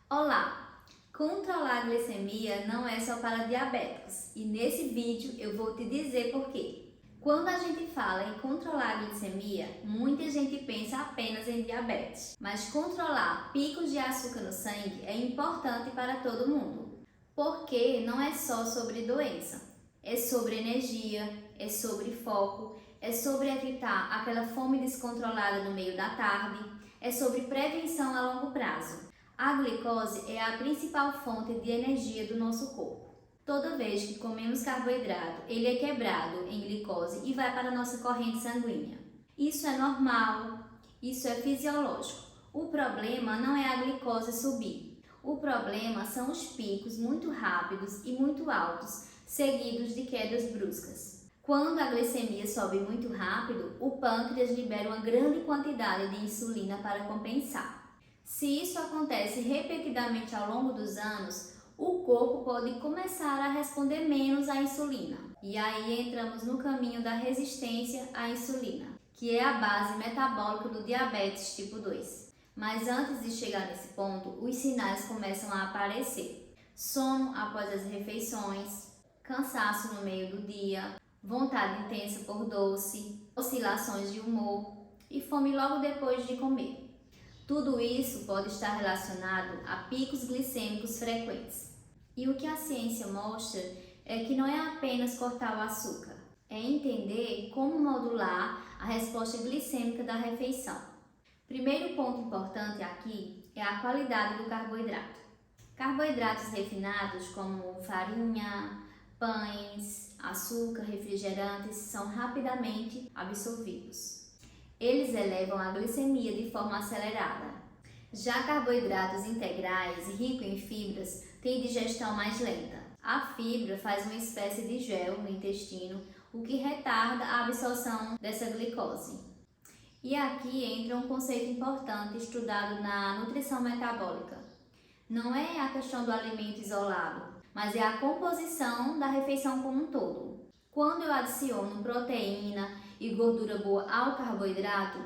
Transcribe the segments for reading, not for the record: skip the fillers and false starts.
Olá! Controlar a glicemia não é só para diabéticos e nesse vídeo eu vou te dizer por quê. Quando a gente fala em controlar a glicemia, muita gente pensa apenas em diabetes, mas controlar picos de açúcar no sangue é importante para todo mundo, porque não é só sobre doença, é sobre energia, é sobre foco, é sobre evitar aquela fome descontrolada no meio da tarde, é sobre prevenção a longo prazo. A glicose é a principal fonte de energia do nosso corpo. Toda vez que comemos carboidrato, ele é quebrado em glicose e vai para a nossa corrente sanguínea. Isso é normal, isso é fisiológico. O problema não é a glicose subir. O problema são os picos muito rápidos e muito altos, seguidos de quedas bruscas. Quando a glicemia sobe muito rápido, o pâncreas libera uma grande quantidade de insulina para compensar. Se isso acontece repetidamente ao longo dos anos, o corpo pode começar a responder menos à insulina. E aí entramos no caminho da resistência à insulina, que é a base metabólica do diabetes tipo 2. Mas antes de chegar nesse ponto, os sinais começam a aparecer. Sono após as refeições, cansaço no meio do dia, vontade intensa por doce, oscilações de humor e fome logo depois de comer. Tudo isso pode estar relacionado a picos glicêmicos frequentes. E o que a ciência mostra é que não é apenas cortar o açúcar, é entender como modular a resposta glicêmica da refeição. Primeiro ponto importante aqui é a qualidade do carboidrato. Carboidratos refinados como farinha, pães, açúcar, refrigerantes são rapidamente absorvidos. Eles elevam a glicemia de forma acelerada. Já carboidratos integrais, ricos em fibras, têm digestão mais lenta. A fibra faz uma espécie de gel no intestino, o que retarda a absorção dessa glicose. E aqui entra um conceito importante estudado na nutrição metabólica. Não é a questão do alimento isolado, mas é a composição da refeição como um todo. Quando eu adiciono proteína e gordura boa ao carboidrato,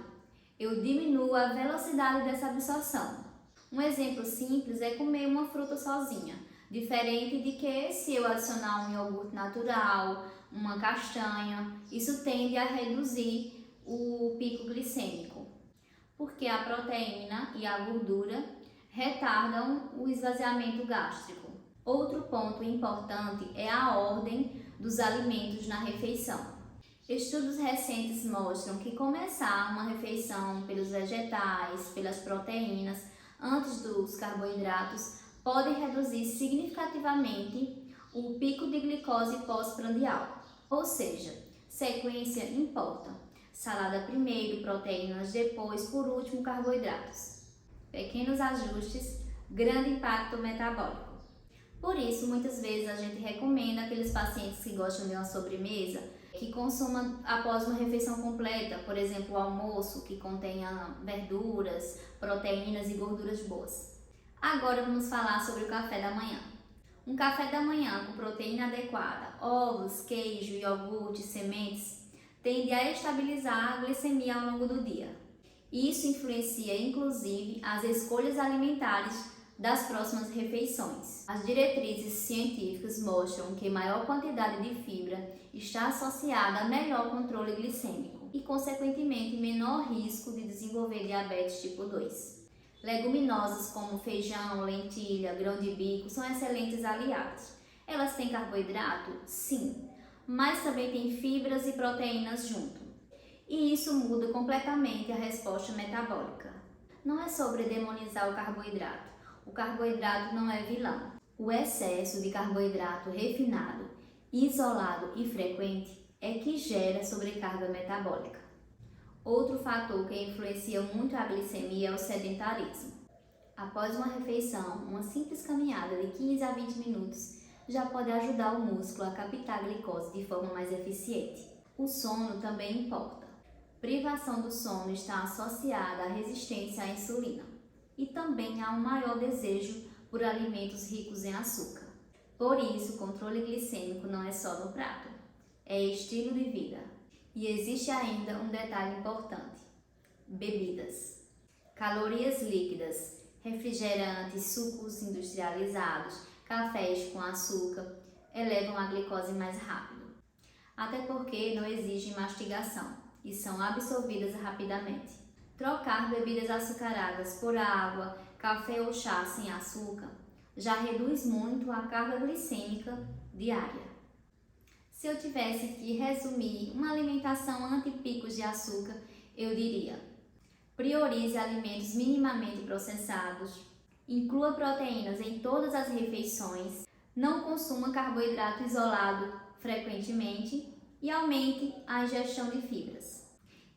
eu diminuo a velocidade dessa absorção. Um exemplo simples é comer uma fruta sozinha, diferente de que se eu adicionar um iogurte natural, uma castanha, isso tende a reduzir o pico glicêmico, porque a proteína e a gordura retardam o esvaziamento gástrico. Outro ponto importante é a ordem dos alimentos na refeição. Estudos recentes mostram que começar uma refeição pelos vegetais, pelas proteínas, antes dos carboidratos, pode reduzir significativamente o pico de glicose pós-prandial. Ou seja, sequência importa. Salada primeiro, proteínas depois, por último carboidratos. Pequenos ajustes, grande impacto metabólico. Por isso, muitas vezes a gente recomenda aqueles pacientes que gostam de uma sobremesa que consumam após uma refeição completa, por exemplo, o almoço, que contenha verduras, proteínas e gorduras boas. Agora vamos falar sobre o café da manhã. Um café da manhã com proteína adequada, ovos, queijo, iogurte, sementes, tende a estabilizar a glicemia ao longo do dia. Isso influencia, inclusive, as escolhas alimentares das próximas refeições. As diretrizes científicas mostram que maior quantidade de fibra está associada a melhor controle glicêmico e, consequentemente, menor risco de desenvolver diabetes tipo 2. Leguminosas como feijão, lentilha, grão de bico são excelentes aliados. Elas têm carboidrato? Sim, mas também têm fibras e proteínas junto. E isso muda completamente a resposta metabólica. Não é sobre demonizar o carboidrato. O carboidrato não é vilão. O excesso de carboidrato refinado, isolado e frequente é que gera sobrecarga metabólica. Outro fator que influencia muito a glicemia é o sedentarismo. Após uma refeição, uma simples caminhada de 15 a 20 minutos já pode ajudar o músculo a captar a glicose de forma mais eficiente. O sono também importa. Privação do sono está associada à resistência à insulina e também há um maior desejo por alimentos ricos em açúcar. Por isso, o controle glicêmico não é só no prato, é estilo de vida. E existe ainda um detalhe importante: bebidas. Calorias líquidas Refrigerantes, sucos industrializados, cafés com açúcar elevam a glicose mais rápido, até porque não exigem mastigação e são absorvidas rapidamente. Trocar bebidas açucaradas por água, café ou chá sem açúcar já reduz muito a carga glicêmica diária. Se eu tivesse que resumir uma alimentação anti-picos de açúcar, eu diria: priorize alimentos minimamente processados, inclua proteínas em todas as refeições, não consuma carboidrato isolado frequentemente e aumente a ingestão de fibras.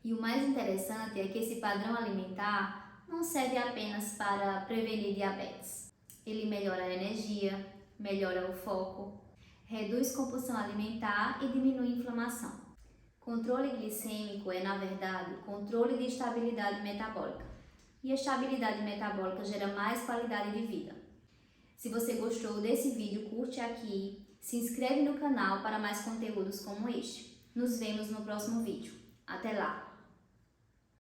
E o mais interessante é que esse padrão alimentar não serve apenas para prevenir diabetes. Ele melhora a energia, melhora o foco, reduz compulsão alimentar e diminui a inflamação. Controle glicêmico é, na verdade, controle de estabilidade metabólica. E a estabilidade metabólica gera mais qualidade de vida. Se você gostou desse vídeo, curte aqui, se inscreve no canal para mais conteúdos como este. Nos vemos no próximo vídeo. Até lá!